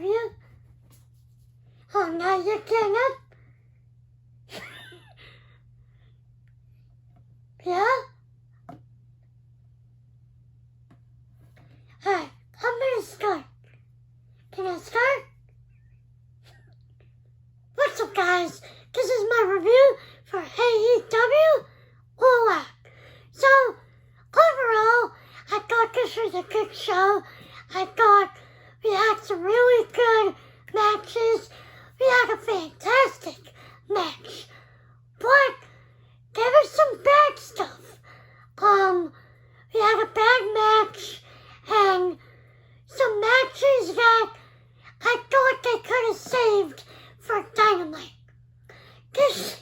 review? Oh, now you're getting up? Yeah? Alright, I'm gonna start. Can I start? What's up, guys? This is my review for AEW All Out. So, overall, I thought this was a good show. I thought we had some really good matches. We had a fantastic match. But there was some bad stuff. We had a bad match and some matches that I thought they could have saved for Dynamite. This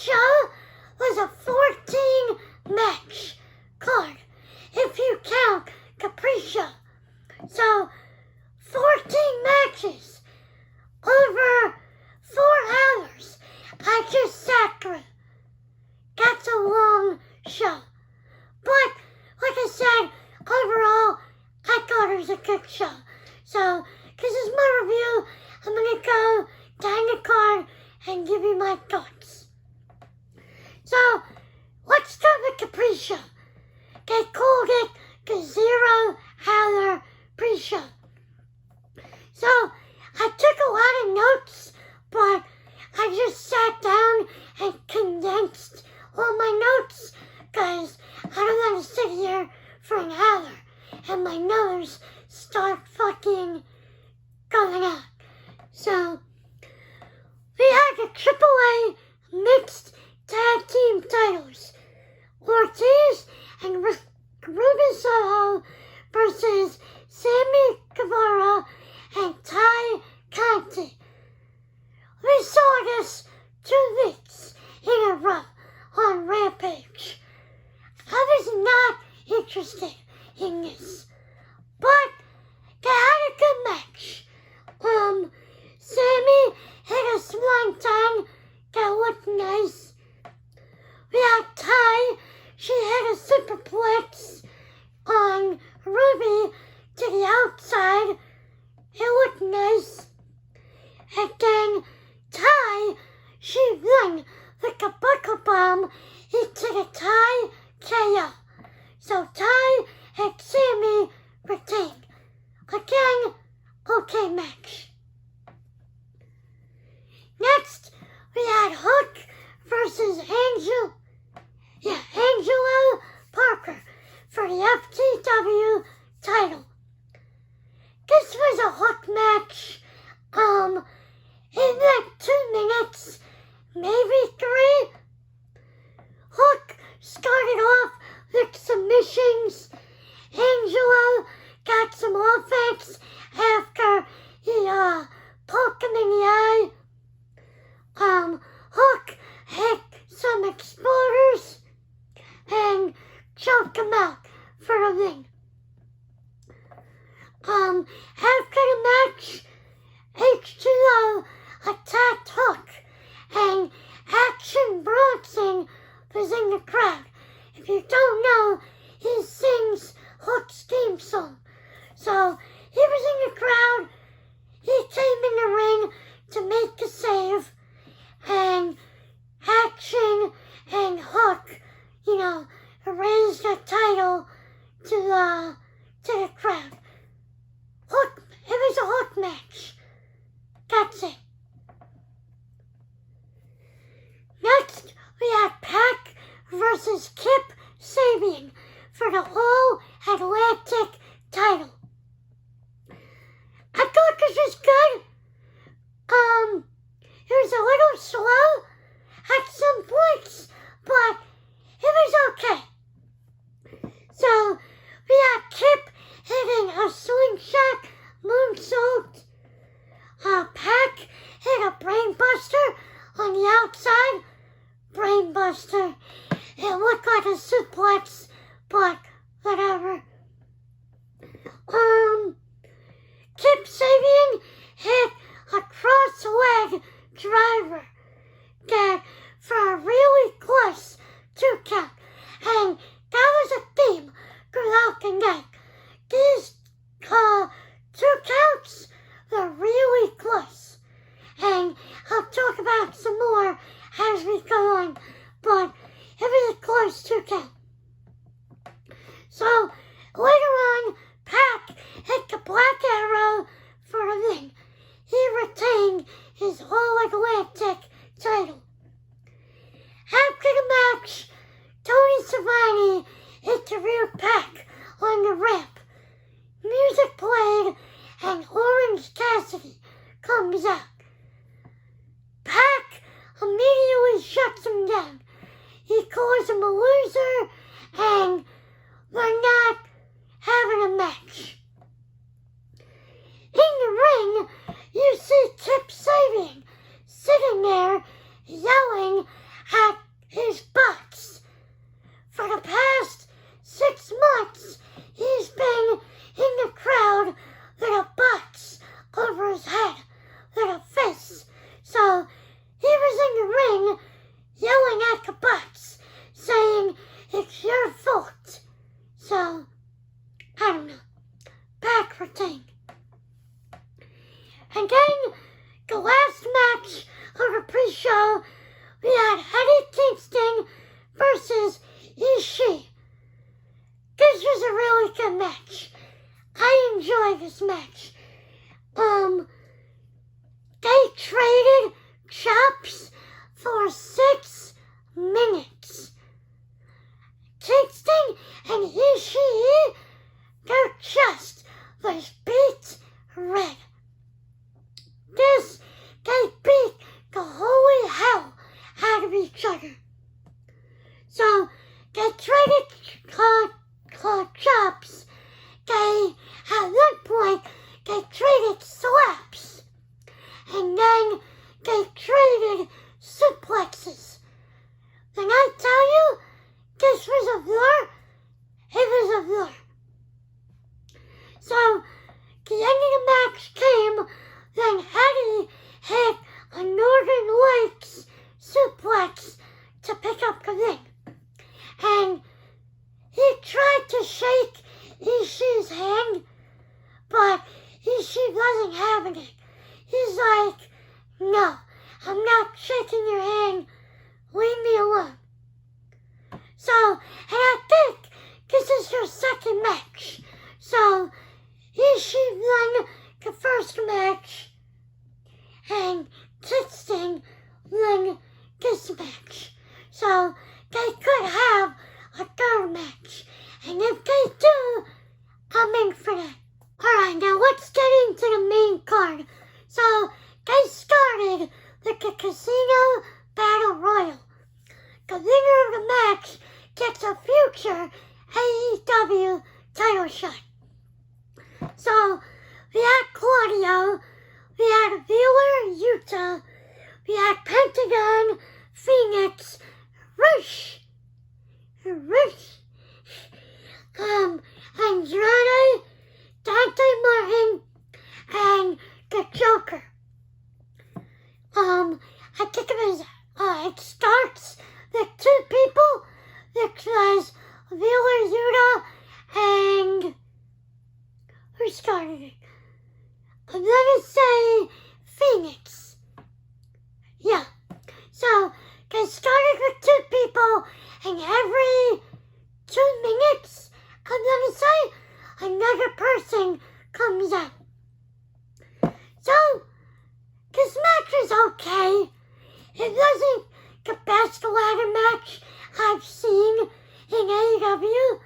show was a 14-match card, if you count the pre-show. So, 14 matches over 4 hours. I just sat through. That's a long show. But, like I said, overall, I thought it was a good show. So, this is my review. I'm going to go down the card and give you my thoughts. So, let's start with the pre-show. They called it the 0 Hour pre-show. So, I took a lot of notes, but I just sat down and condensed all my notes, because I don't want to sit here for an hour and my nose start fucking going out. So, we had the AAA mixed tag team titles. Ortiz and Ruben Soho versus Sammy Guevara and Ty Conti. We saw this 2 weeks in a row on Rampage. I was not interested in this, but they had a good match. Sammy hit a swanton that looked nice. We had Ty, she hit a superplex on Ruby to the outside. It looked nice. And then Ty, she won with a buckle bomb into the Ty KO. So Ty and Sammy retained. Again, okay match. Next, we had Hook versus Angelo Parker for the FTW title. This was a Hook match. In like 2 minutes, maybe 3. Hook started off with submissions. Angelo got some offense after he poked him in the eye. Hook hit some exploders and choked him out for the win. After the match, H2O attacked Hook, and Action Bronson was in the crowd. If you don't know, he sings Hook's theme song. So, he was in the crowd, he came in the ring to make the save, and Action and Hook, raised the title to the crowd. Hook, it was a Hook match. That's it. Next, we had Pac versus Kip Sabian for the All Atlantic title. I thought this was good. It was a little slow at some points, but it was okay. So, we had Kip hitting a slingshot moonsault. Pac hit a brainbuster on the outside. Brainbuster. It looked like a suplex, but whatever. Kip Sabian hit a cross-leg driver that for a really close 2 count. And So later on, Pac hit the Black Arrow for a win. He retained his All-Atlantic title. After the match, Tony Schiavone interviewed Pac on the ramp. Music played and Orange Cassidy comes out. Pac immediately shuts him down. He calls him a loser and we're not having a match. In the ring, you see Kip Sabian sitting there yelling at his butts. For the past 6 months, he's been in the crowd with a butts over his head, with a fist. So he was in the ring yelling at the butts, saying, "It's your fault." So, I don't know. Pac retained. And then, the last match of the pre-show, we had Eddie Kingston versus Ishii. This was a really good match. I enjoyed this match. They traded chops for 6 minutes. Kingston and Ishii, their chest was beat red. They beat the holy hell out of each other. So, they traded chops. At one point, they traded slaps. And then they traded suplexes. When I tell you this was a blur, it was a blur. So, the end of the match came when Eddie hit a Northern Lights suplex to pick up the win. And he tried to shake Ishii's hand, but Ishii wasn't having it. He's like, "No, I'm not shaking your hand. Leave me alone." So, and I think this is your second match. So, Ishii won the first match, and Kingston won this match. So, they could have a third match. And if they do, I'm in for that. Alright, now let's get into the main card. So, they started with the Casino Battle Royal. The winner of the match gets a future AEW title shot. So, we had Claudio, we had Wheeler Yuta, we had Pentagon, Phoenix, Andrade, Dante Martin, and the Joker. I think it starts with 2 people, which was Wheeler Yuta and who started it? I'm gonna say Phoenix. Yeah. So they started with 2 people, and every 2 minutes, I'm gonna say, another person comes out. So, this match is okay. It wasn't the best ladder match I've seen in AEW.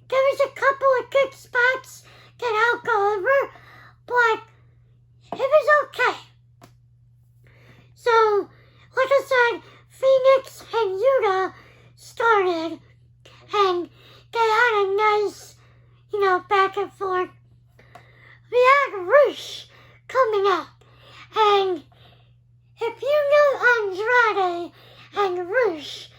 There was a couple of good spots that I'll go over, but it was okay. So, like I said, Phoenix and Yuta started, and they had a nice, back and forth. We had Rush coming out, and if you know Andrade and Rush,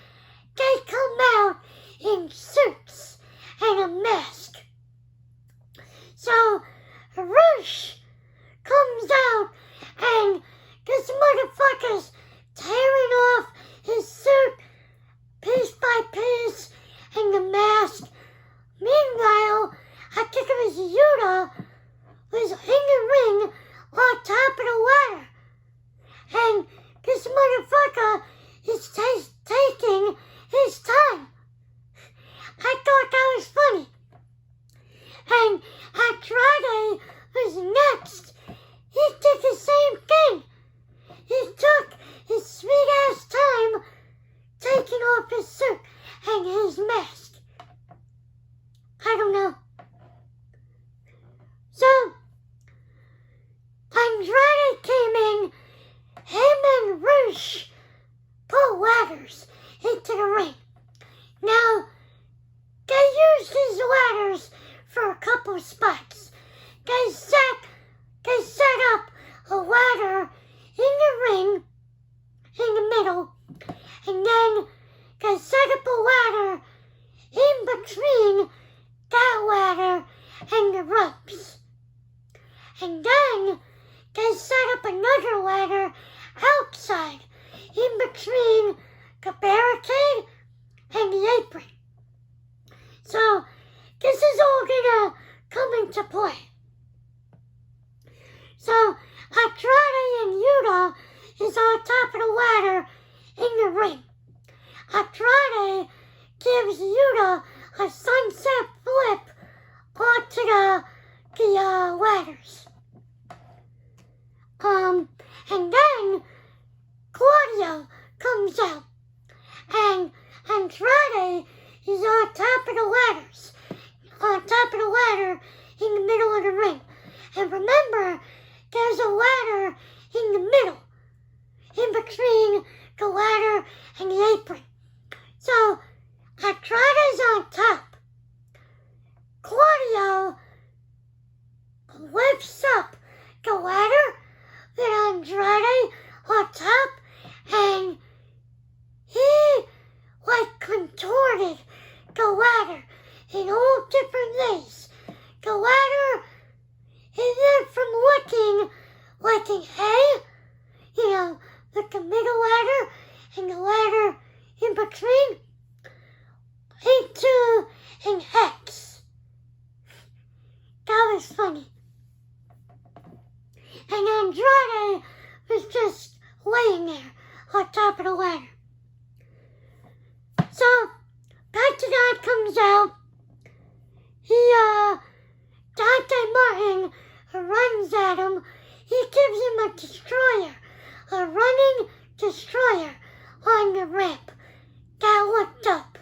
they come out in suits and a mask. So, Rush comes out, and this motherfucker's tearing off his suit piece by piece and the mask. Meanwhile, I think it was Yuta was in the ring on top of the ladder. And this motherfucker is taking his time. I thought ladders for a couple spots. They set up a ladder in the ring, in the middle, and then they set up a ladder in between that ladder and the ropes. And then they set up another ladder outside, in between the barricade and the apron. So this is all gonna come into play. So Andrade and Yuta is on top of the ladder in the ring. Andrade gives Yuta a sunset flip onto the ladders. And then Claudio comes out, and Andrade is on top of the ladders, in the middle of the ring. And remember, there's a ladder in the middle, in between the ladder and the apron. So Andrade's on top. Claudio lifts up the ladder with Andrade on top, and he contorted the ladder in all different ways. The ladder, it went from looking like an A, like the middle ladder and the ladder in between, into an X. That was funny. And Andrade was just laying there on top of the ladder. So, Pentagon comes out. Dante Martin runs at him. He gives him a destroyer, a running destroyer on the ramp. That looked up.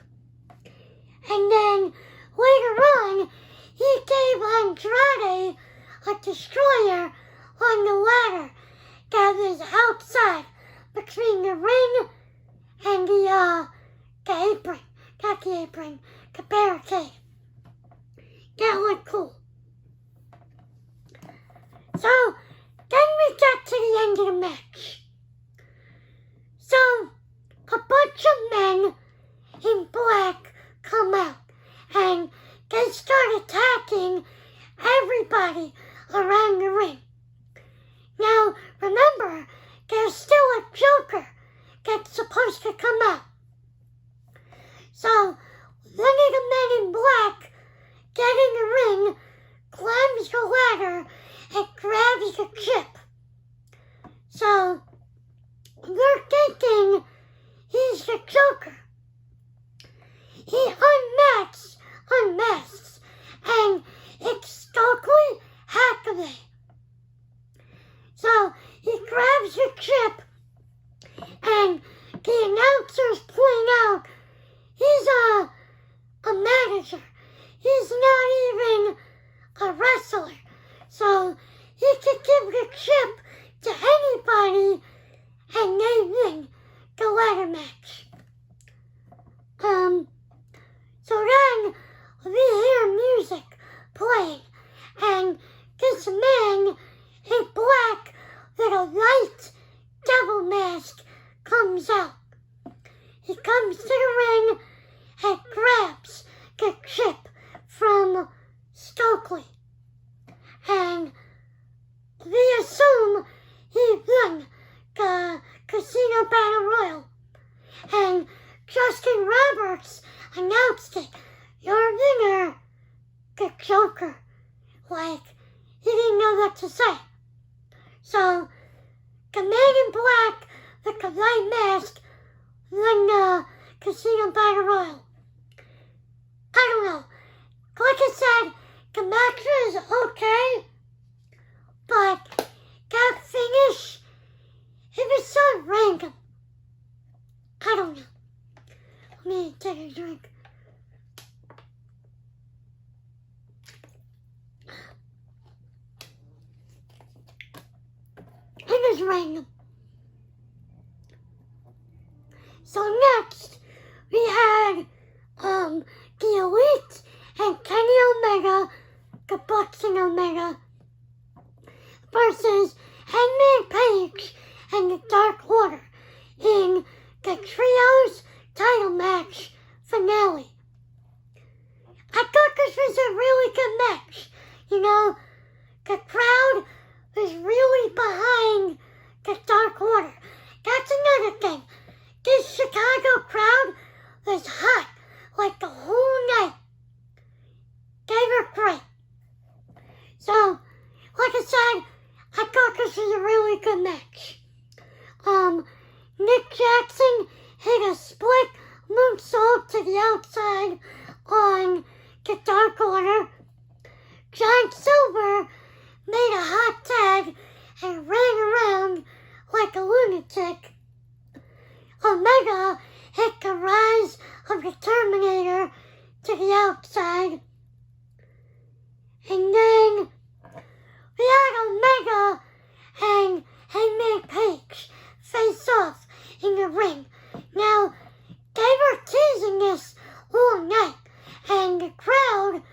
And then later on, he gave Andrade a destroyer on the ladder that was outside between the ring and the apron. Not the apron, the barricade. That looked cool. So, then we got to the end of the match. So, a bunch of men in black come out, and they start attacking everybody around the ring. Now, remember, there's still a Joker that's supposed to come out. So, one of the men in black get in the ring, climbs the ladder, and grabs the chip. So, they're thinking he's the Joker. He unmasks, and it's Stokely Hathaway. So, he grabs the chip, and the announcers point out he's a manager. He's not even a wrestler. So he could give the chip to anybody and they win the ladder match. So then we hear music playing, and this man in black with a white devil mask comes out. He comes to the ring and grabs the chip from Stokely. And we assume he won the Casino Battle Royal. And Justin Roberts announced it. Your winner, the Joker. Like, he didn't know what to say. So, the man in black with the white mask won the Casino Battle Royal. I don't know. Like I said, the match is okay, but that finish, it was so random. I don't know. Let me take a drink. It was random. So next, we had the Elite and Kenny I thought this was a really good match. You know, the crowd was really behind the Dark Order. That's another thing. This Chicago crowd was hot like the whole night. They were great. So, like I said, I thought this was a really good match. Nick Jackson hit a split moonsault to the outside on the Dark Order. John Silver made a hot tag and ran around like a lunatic. Omega hit the Rise of the Terminator to the outside. And then we had Omega and Hangman Page face off in the ring. Now, they were teasing this all night, and the crowd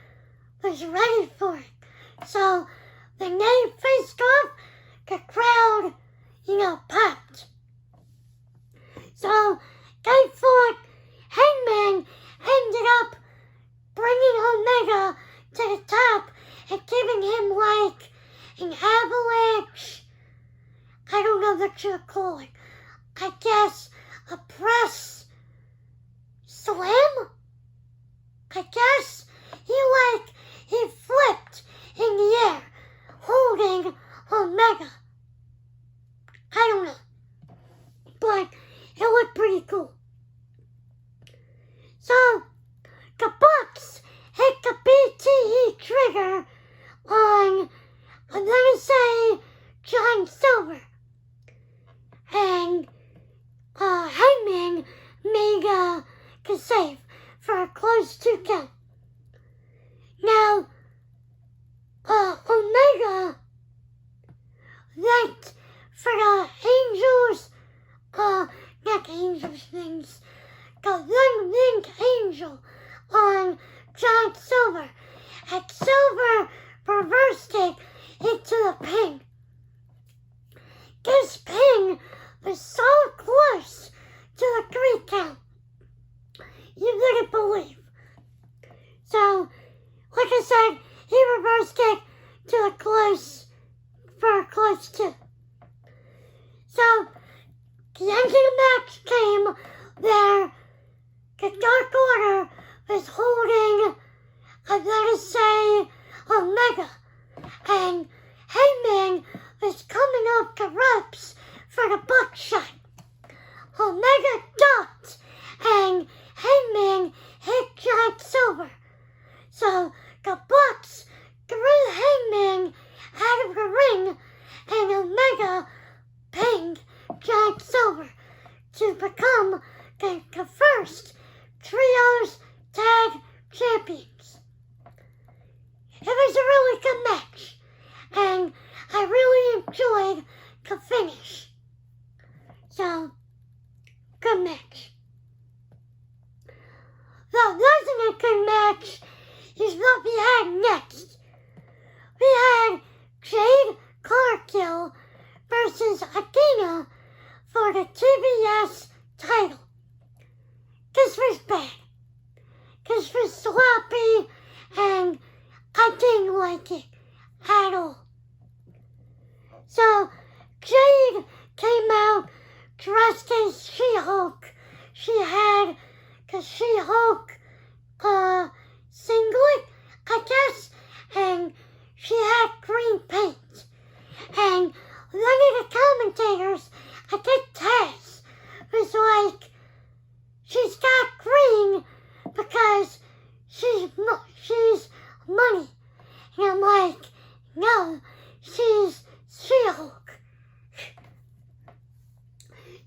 was ready for it. So, when they faced off, the crowd, popped. So, they fought. Hangman ended up bringing Omega to the top and giving him like an avalanche. I don't know what you're calling. I guess a press slam? I guess he flipped in the air, holding Omega. I don't know, but it looked pretty cool. So, the Bucks hit the BTE trigger on, I'm gonna say, John Silver. And Hangman made the save for a close 2 count. Now, Omega went for the Angels, not the Angels things, the one-winged angel on John Silver. And Silver reversed it into the pin. This pin was so close to the 3 count. You wouldn't believe. So, like I said, he reversed it to a close, for a close 2. So, the end of the match came where the Dark Order was holding, I'm gonna say, Omega. And Hangman was coming up the ropes for the buckshot. Omega ducked, and Hangman hit John Silver. So the Bucks threw Hangman out of the ring, and Omega pinned John Silver to become the first Trios Tag Champions. It was a really good match, and I really enjoyed the finish. So, good match. What wasn't a good match is what we had next. We had Jade Cargill versus Athena for the TBS title. This was bad. This was sloppy, and I didn't like it at all. So, Jade came out dressed as She-Hulk. She had the She-Hulk singlet, I guess, and she had green paint. And one of the commentators, I think Taz, was like, she's got green because she's money. And I'm like, no, she's She-Hulk.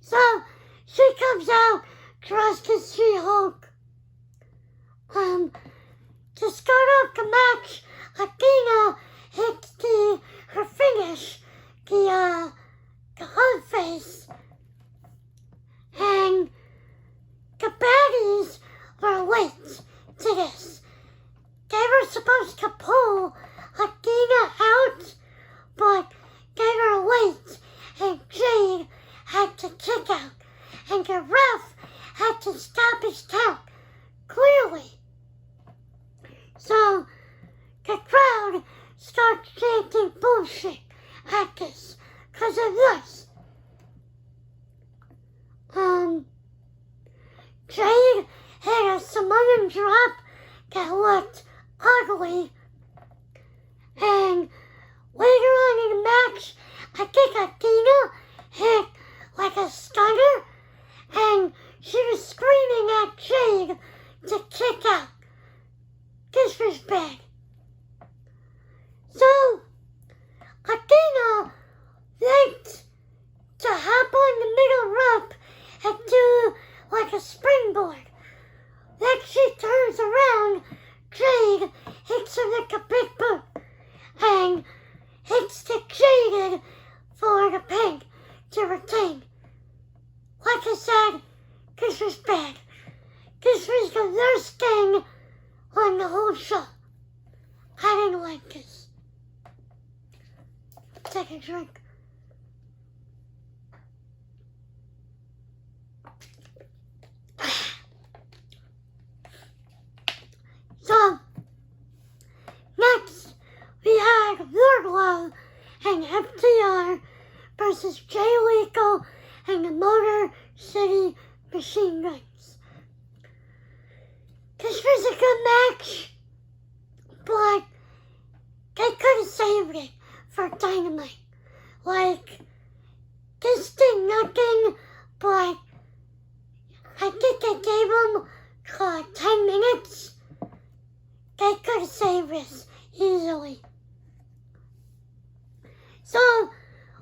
So, she comes out dressed as She-Hulk. To start off the match, Athena hits her finish, the hug face. And the baddies were late to this. They were supposed to pull Athena out, but they were late, and Jade had to kick out, and the ref had to stop his count. Clearly, So the crowd starts chanting bullshit at this because of this. Jade had a Samoan drop that looked ugly, and later on in the match, I think Athena hit like a stunner, and she was screaming at Jade to kick out. This was bad. So, Athena liked to hop on the middle rope and do like a springboard. Then she turns around, Jade hits her like a big boot, and hits the Jaded for the pin to retain. Like I said, this was bad. This was the worst thing on the whole show. I didn't like this. Take a drink. So, next we had workload and FTR versus Jericho and the Motor City Machine Guns. This was a good match, but they could have saved it for Dynamite. Like, this did nothing, but I think they gave them 10 minutes. They could have saved this easily. So,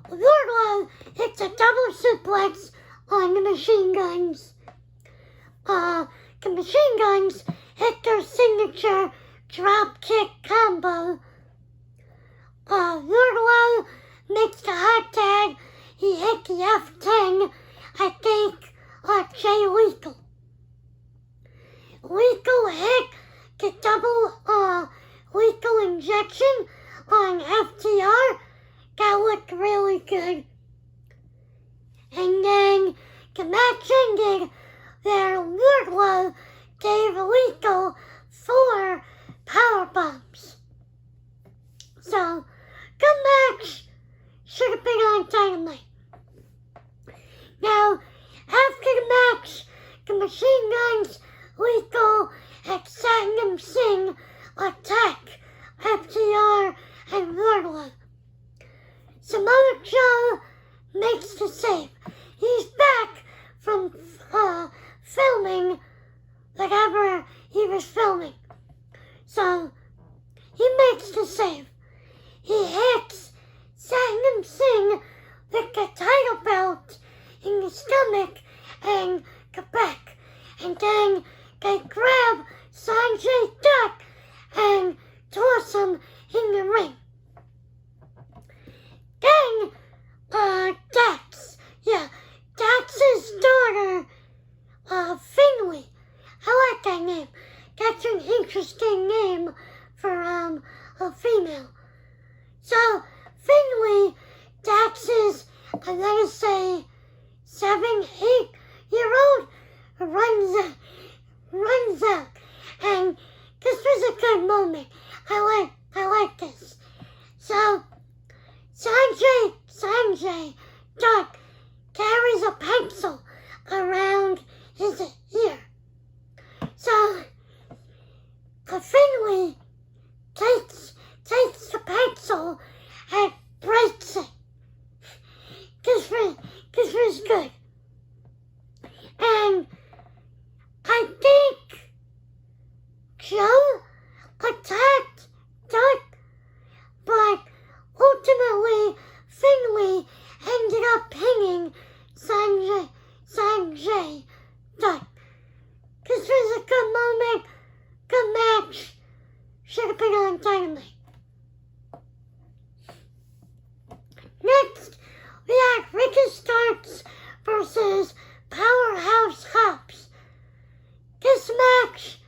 Wardlow hits a double suplex on the Machine Guns. The Machine Guns hit their signature drop kick combo. Wardlow makes the hot tag. He hit the F10, I think, on Jay Lethal. Lethal hit the double lethal injection on FTR. That looked really good. And then the match ended where Wardlow gave Lethal 4 powerbombs. So, good match. Should have been on Dynamite. Now, after the match, the Machine Guns, Lethal, and Satnam Singh attack FTR and Wardlow. Samoa Joe makes the save. He's back from filming whatever he was filming. So, he makes the save. He hits Satnam Singh with the title belt in the stomach and the back. And then they grab Sanjay Dutt and toss him in the ring. Then, Dax's daughter, Finley. I like that name. That's an interesting name for, a female. So, Finley, Dax's, I'm gonna say, 7, 8-year-old, runs out. And this was a good moment. I like this. So, Sanjay Dutt carries a pencil around his ear. So, Finley takes the pencil and breaks it. This was good. And I think Joe attacked Dutt, but ultimately Finley ended up pinning Sanjay Dutt. This was a good moment, good match. Should have been on Dynamite. Next, we had Ricky Starks versus Powerhouse Hobbs. This match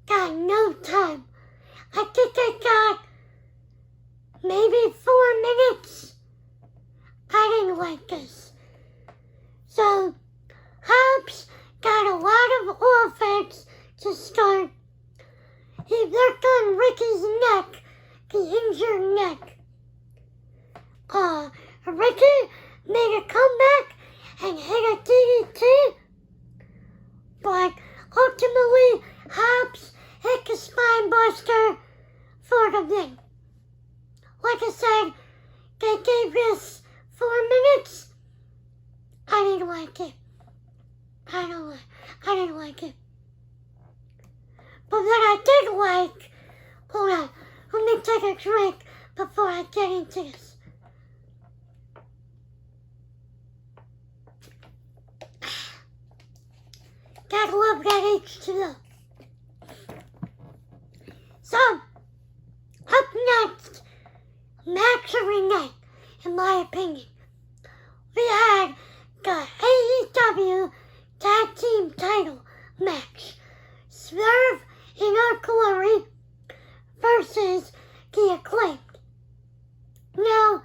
got no time. I think I got maybe 4 minutes. I didn't like this. So, Hobbs got a lot of offense to start. He worked on on Ricky's neck, the injured neck. Ricky made a comeback and hit a DDT, but ultimately Hobbs hit the spine buster for the win. Like I said, they gave this 4 minutes. I didn't like it. I didn't like it. But what I did like, hold on, let me take a drink before I get into this. Gotta love that H2O. So, up next, match of the night, in my opinion. We had the AEW Tag Team title match. Swerve in Our Glory versus the Acclaimed. Now,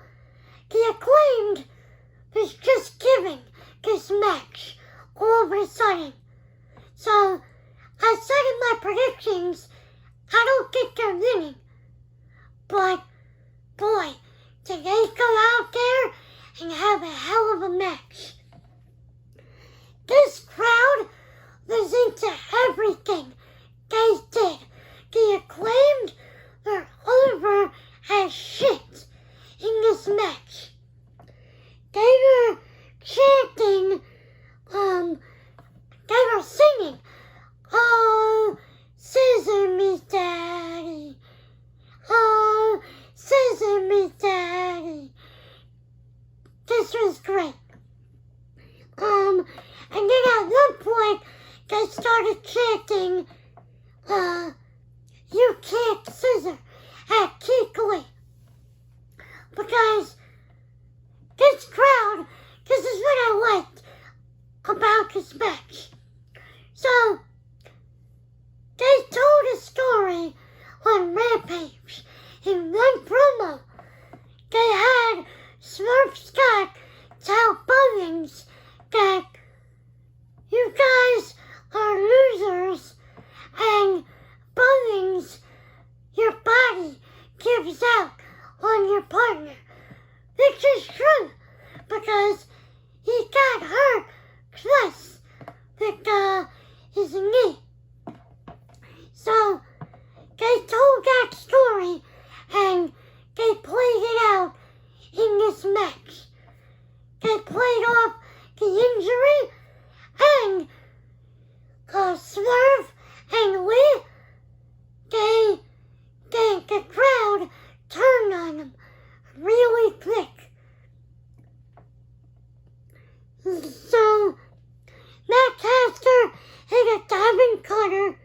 the Acclaimed was just given this match all of a sudden. So, I said in my predictions, I don't think they're winning. But, boy, did they go out there and have a hell of a match. This crowd was into everything they did. The Acclaimed were over as shit in this match. They were chanting, they were singing, "Oh, scissor me, daddy. Oh, scissor me, daddy." This was great. And then at one point, they started chanting, "You can't scissor" at Keith Lee. Because this crowd, this is what I liked about this match. So, they told a story on Rampage. In one promo, they had Swerve Scott tell Bowens that you guys are losers and Bowens, your body gives out on your partner. Which is true because he got hurt twice with his knee. So they told that story and they played it out in this match. They played off the injury and Swerve and Lee, the crowd turned on them really quick. So Matt Caster hit a diving cutter.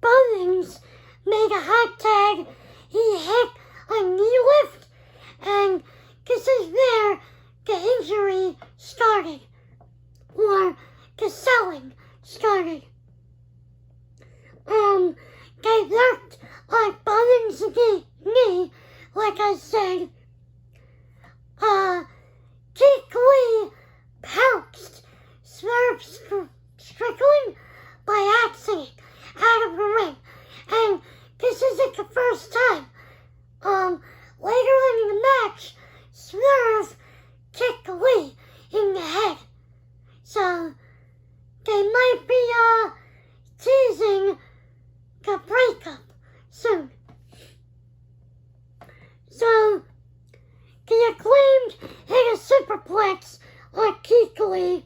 Bowens made a hot tag. He hit a knee lift, and this is where the injury started, or the selling started. They worked on Bowens' knee, like I said. Keith Lee pounced Swerve Strickland by accident out of the ring. And this isn't the first time. Later on in the match, Swerve kicked Lee in the head. So, they might be, teasing the breakup soon. So, the Acclaimed hit a superplex on Keith Lee.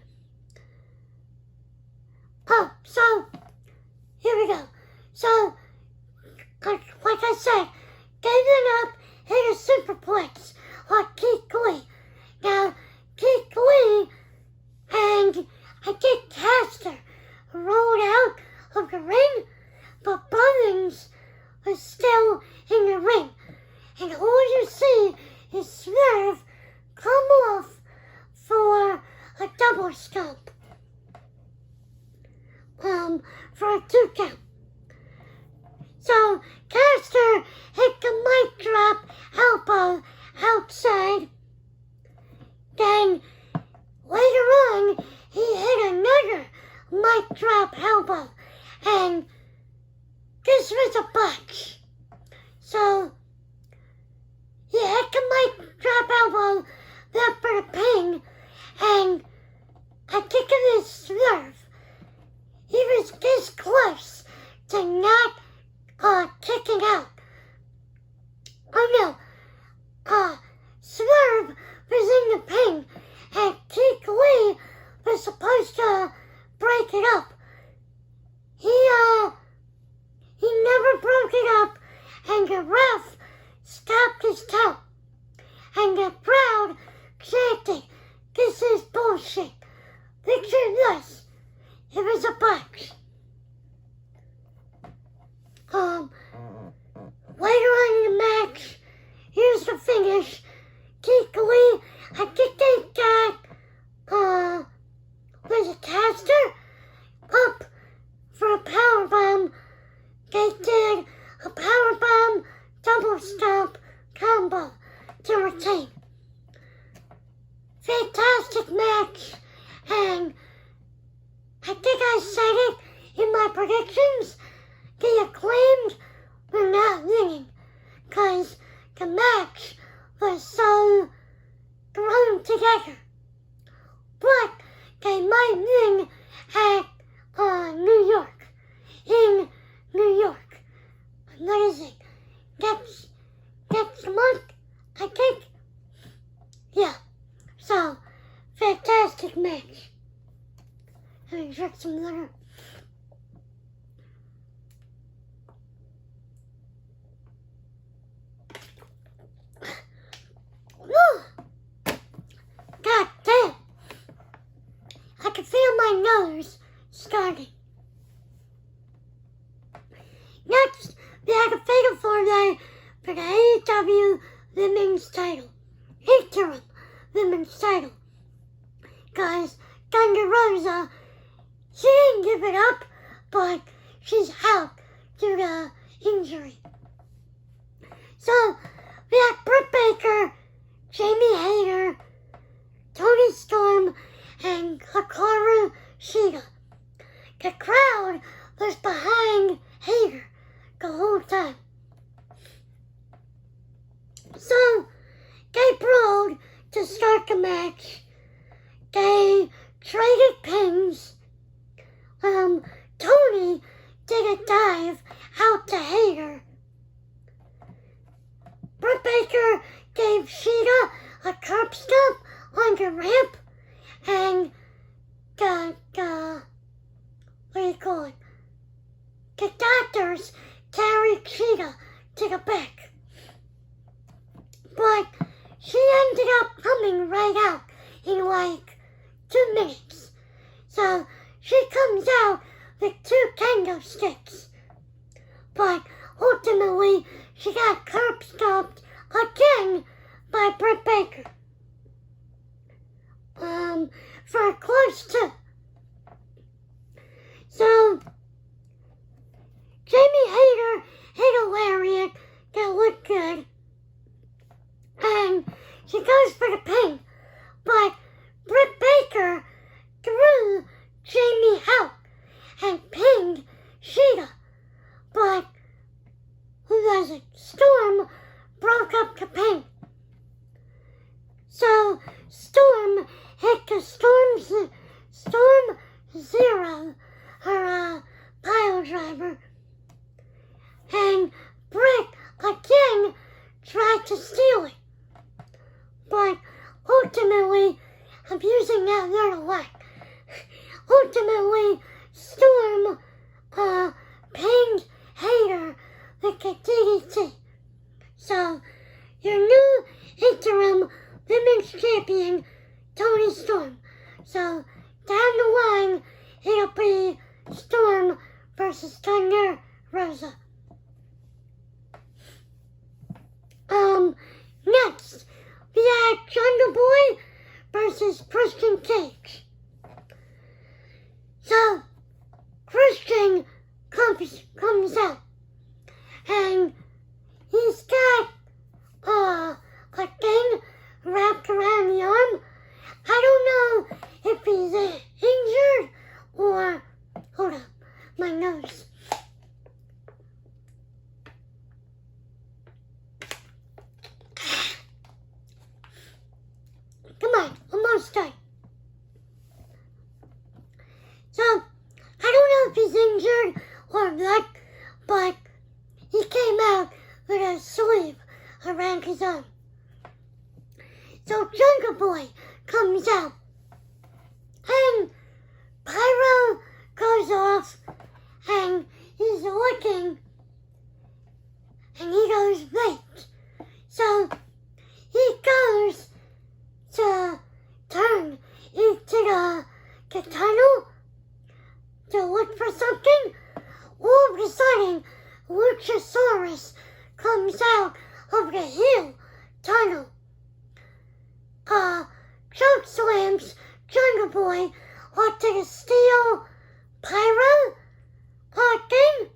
Oh, so, here we go. So, like I said, they went up, hit a superplex on Keith Lee. Now, Keith Lee and I think Caster rolled out of the ring, but Bowens was still in the ring. And all you see is Swerve come off for a double stomp. For a 2 count. So, Caster hit the mic drop elbow outside. Then, later on, he hit another mic drop elbow. And this was a botch. kicking out. Oh no, Swerve was in the pin, and Keith Lee was supposed to break it up. He never broke it up, and the ref stopped his count. And the crowd chanted, "This is bullshit. Picture this. It was a box." Later on in the match, here's the finish. Keith Lee, I think they got, was a caster up for a powerbomb. They did a powerbomb double stomp combo to retain. Fantastic match, and I think I said it in my predictions. The Acclaimed were not winning because the match was so thrown together. But they might win at New York. In New York. What is it? Next month, I think. Yeah. So, fantastic match. Let me drink some water. God damn. I can feel my nose starting. Next, we have a fatal four-way for the AEW Women's title. Interim Women's title. Because Thunder Rosa, she didn't give it up, but she's out due to injury. So, we have Britt Baker, Jamie Hayter, Toni Storm, and Hikaru Shida. The crowd was behind Hayter the whole time. So, they brawled to start the match. They traded pins. Tony did a dive out to Hayter. Britt Baker gave Shida a curb stomp on the ramp, and the doctors carried Shida to the back. But she ended up coming right out in like 2 minutes. So she comes out with 2 kendo sticks. But ultimately, she got curb stomped again by Britt Baker. For close to. So, Jamie Hayter hit a lariat that looked good. And she goes for the pin. But Britt Baker threw Jamie out and pinned Shida. But, who was it? Storm broke up the pin. So, Storm hit the Storm Zero, her pile driver. And Britt again tried to steal it. But ultimately, I'm using that word a lot. Ultimately, Storm pinned Hayter with the DDT. So, your new interim women's champion, Toni Storm. So, down the line, it'll be Storm versus Thunder Rosa. Next, we have Jungle Boy versus Christian Cage. So, Christian comes out, and he's got a thing wrapped around the arm. I don't know if he's injured or, hold up, my nose. Come on, almost done. with a sleeve around his arm. So Jungle Boy comes out, and Pyro goes off, and he's looking, and he goes wait. So he goes to turn into the tunnel to look for something. All of a sudden, Luchasaurus comes out of the hill tunnel. Choke slams Jungle Boy onto the steel pyro thing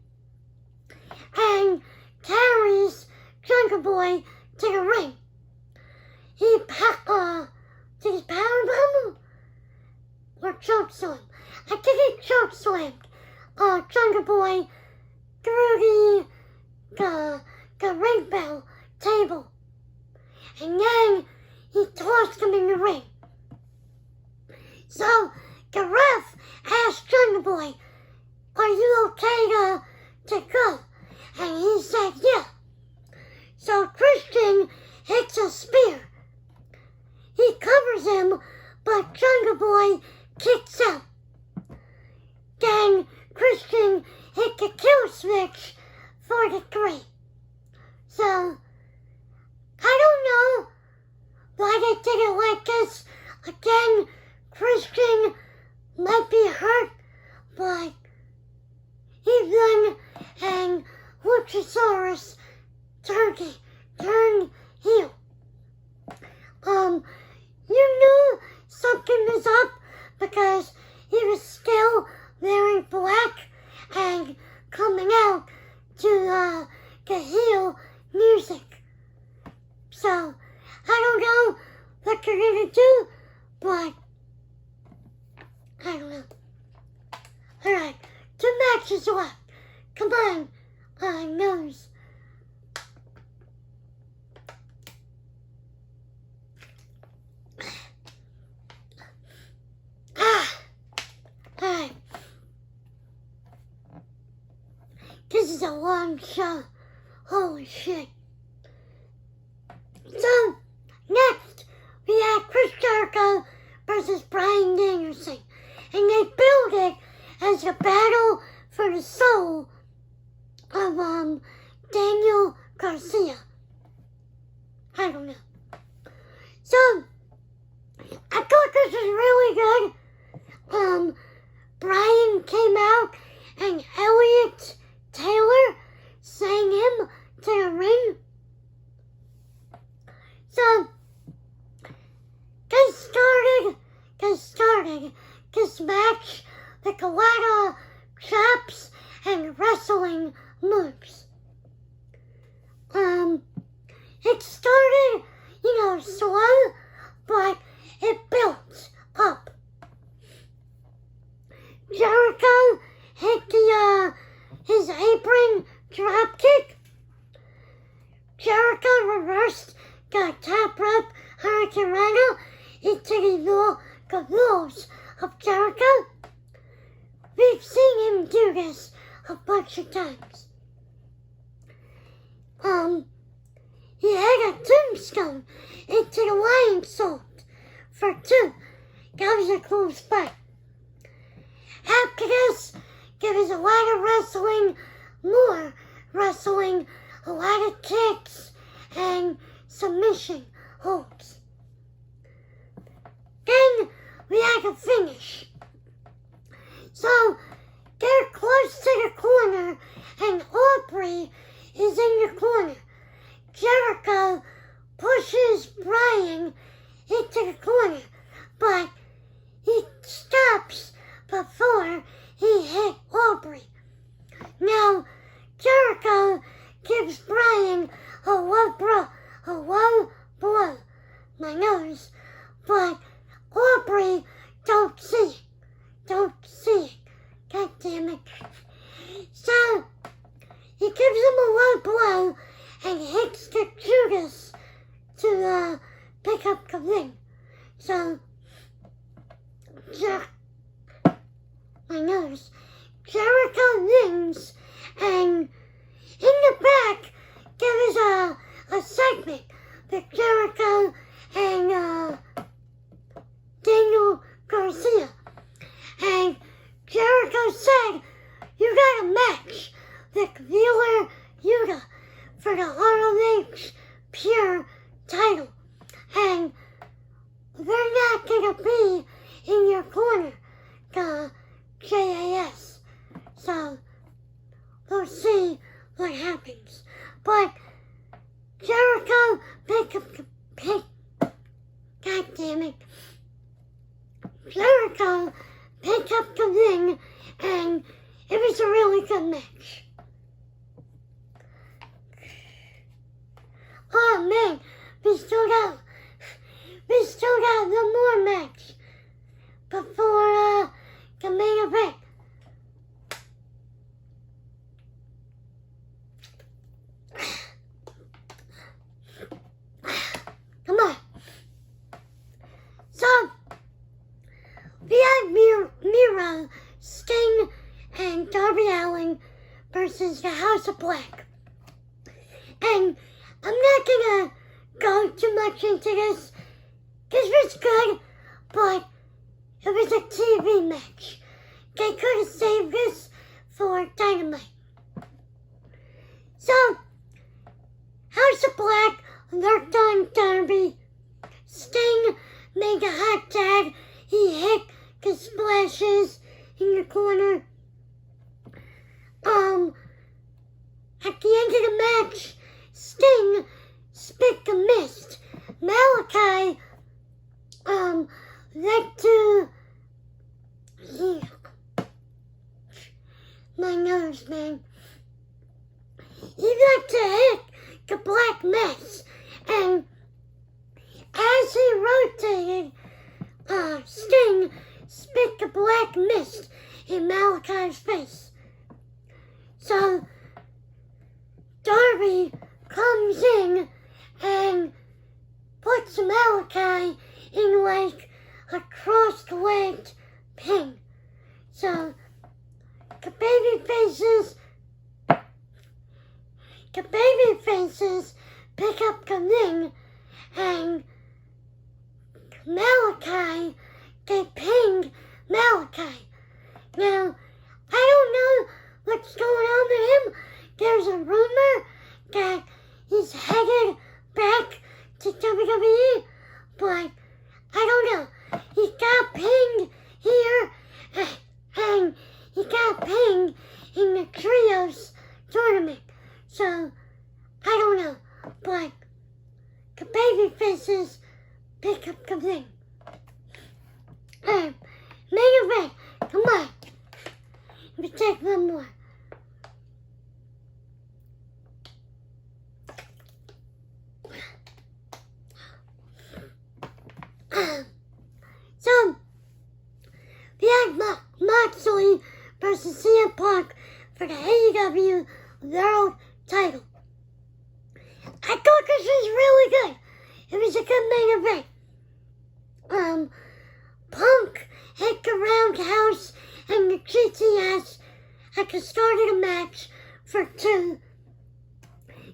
and carries Jungle Boy to the ring. He did he powerbomb or choke slam? I think he choke slammed Jungle Boy through the ring bell table, and then he tossed him in the ring. So the ref asked Jungle Boy, "Are you okay to go?" And he said, "Yeah." So Christian hits a spear. He covers him, but Jungle Boy kicks out. Then Christian hit the kill switch for the 3. So I don't know why they did it like this. Again, Christian might be hurt, but he won, and Luchasaurus turned heel. You knew something was up because he was still wearing black and coming out to the heel music. So I don't know what they're gonna do, but I don't know. Alright, 2 matches left. Come on, Nose. Alright. This is a long show. Holy shit. So, next, we have Chris Jericho versus Bryan Danielson. And they build it as a battle for the soul of Daniel Garcia. I don't know. So, I thought this was really good. Bryan came out and Elliot Taylor sang him to the ring. So, they started this match with a lot of chops and wrestling moves. It started, slow, but it built up. Jericho hit his apron drop kick. Jericho reversed the top rope Hurricane Rhino into the walls of Jericho. We've seen him do this a bunch of times. He had a tombstone into the lion salt for 2. That was a cool spot. After this, there was a lot of wrestling, more wrestling, a lot of kicks, and submission holds. Then we had a finish. So, they're close to the corner, and Aubrey is in the corner. Jericho pushes Bryan into the corner, but he stops before he hit Aubrey. Now, Jericho gives Bryan a low blow, my nose, but Aubrey don't see it. God damn it. So, he gives him a low blow and hits the Judas to pick up the ring. So, my nose. Jericho wins, and in the back there with Jericho and Daniel Garcia. And Jericho said, you got a match with Wheeler Yuta for the ROH Pure title. And they're not going to be in your corner, the JAS. So, we'll see what happens. But Jericho God damn it. Jericho picked up the ring, and it was a really good match. Oh man, we still got one more match before the main event. Come on. So, we have Miro, Sting, and Darby Allin versus the House of Black. And I'm not gonna go too much into this. This was good, but it was a TV match. They could have saved this for Dynamite. So, House of Black lurked on Darby. Sting made a hot tag. He hit the splashes in the corner. At the end of the match, Sting spit the mist. Malachi, led to... My nose, man. He led to hit the Black Mass. And as he rotated, Sting spit the black mist in Malachi's face. So, Darby comes in and puts Malachi in like a cross-legged pin. So, the babyfaces pick up the ring, and Malachi, they pinged Malachi. Now, I don't know what's going on with him. There's a rumor that he's headed back to WWE, but I don't know. He got pinged here, and he got pinged in the Trios tournament. So, I don't know, but the babyfaces pick up the ring. Main event, come on. Let me take one more. So, we have Maxilling versus CM Punk for the AEW World title. I thought this was really good. It was a good main event. Punk hit the roundhouse and the GTS at the start of the match for 2.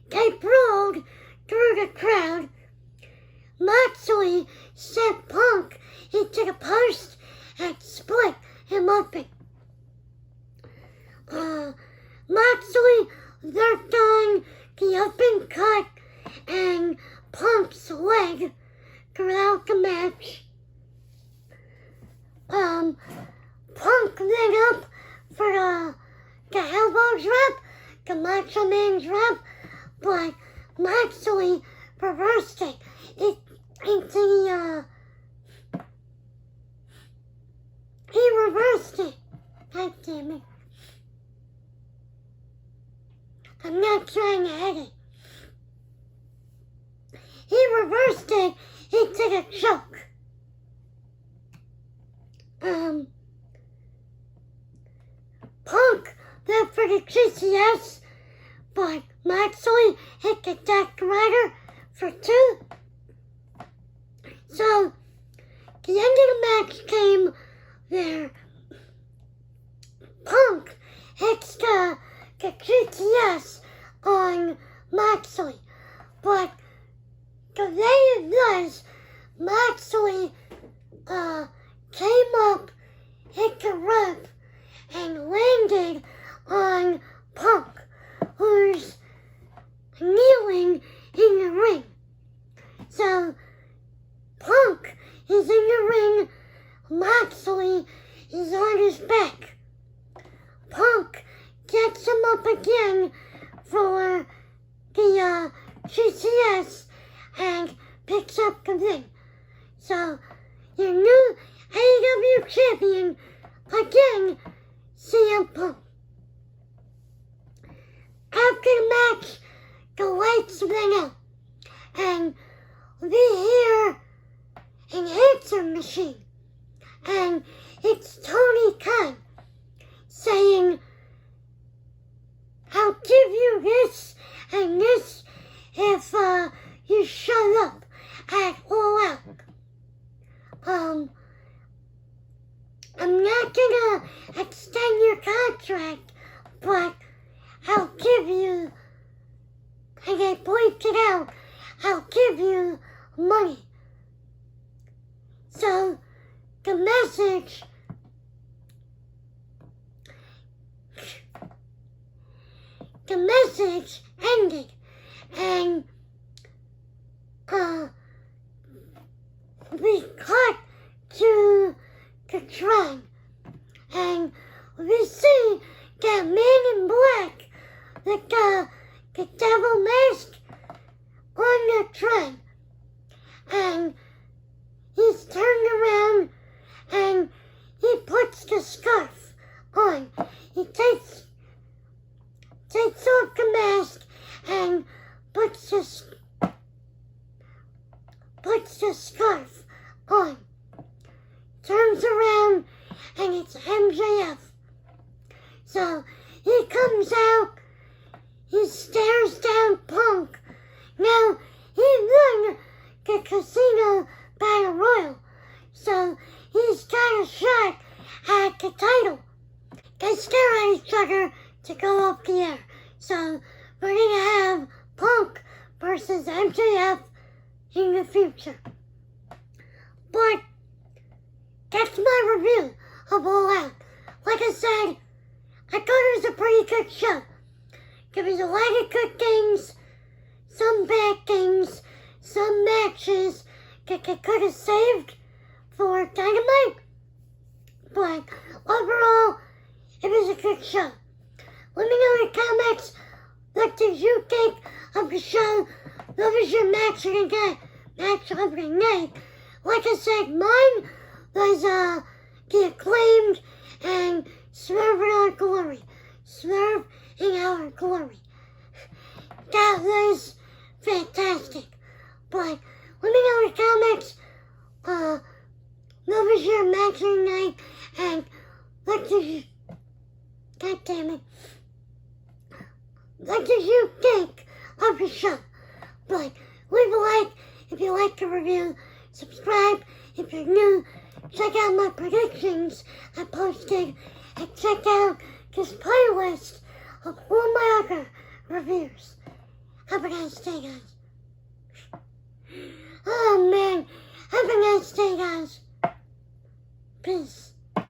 They brawled through the crowd. Moxley sent Punk into the post and split him open. Moxley lurked on the open cut and Punk's leg throughout the match. Punk went up for the elbow drop, the Macho Man's drop, but Moxley reversed it into the, he reversed it. God damn it. I'm not trying to edit. He reversed it into the choke. Punk went for the GCS, but Moxley hit the Death Rider for 2. So, the end of the match came where Punk hits the GTS on Moxley, but Griddy Knows Maxilling came up, hit the rope, and landed on Punk, who's kneeling in the ring. So Punk is in the ring, Maxilling is on his back. Punk gets him up again for the GCS and picks up the ring. So your new AEW champion again, CM Punk. After the match, the lights went out, and we hear an answer machine, and it's Tony Khan saying, "I'll give you this and this if you shut up at All Out." I'm not gonna extend your contract, but I'll give you, and I bleeped it out, I'll give you money. So the message ended, and we cut to the train, and we see that man in black with the devil mask on the train, and he's turned around and he puts the scarf on. He takes off the mask and puts the scarf on. Turns around and it's MJF. So he comes out, he stares down Punk. Now he won the Casino Battle Royal, so he's got a shot at the title. They stare at each other to go off the air. So we're gonna have Punk versus MJF in the future. But that's my review of All Out. Like I said, I thought it was a pretty good show. There was a lot of good things, some bad things, some matches that they could have saved for Dynamite. But overall, it was a good show. Let me know in the comments, what did you think of the show? What was your match of the night? Like I said, mine was the Acclaimed and Swerve in Our Glory. Swerve in Our Glory. That was fantastic. But let me know in the comments, what was your match of the night, and what did you, God damn it, what did you think of the show? But leave a like if you like the review, subscribe if you're new, check out my predictions I posted, and check out this playlist of all my other reviews. Have a nice day, guys.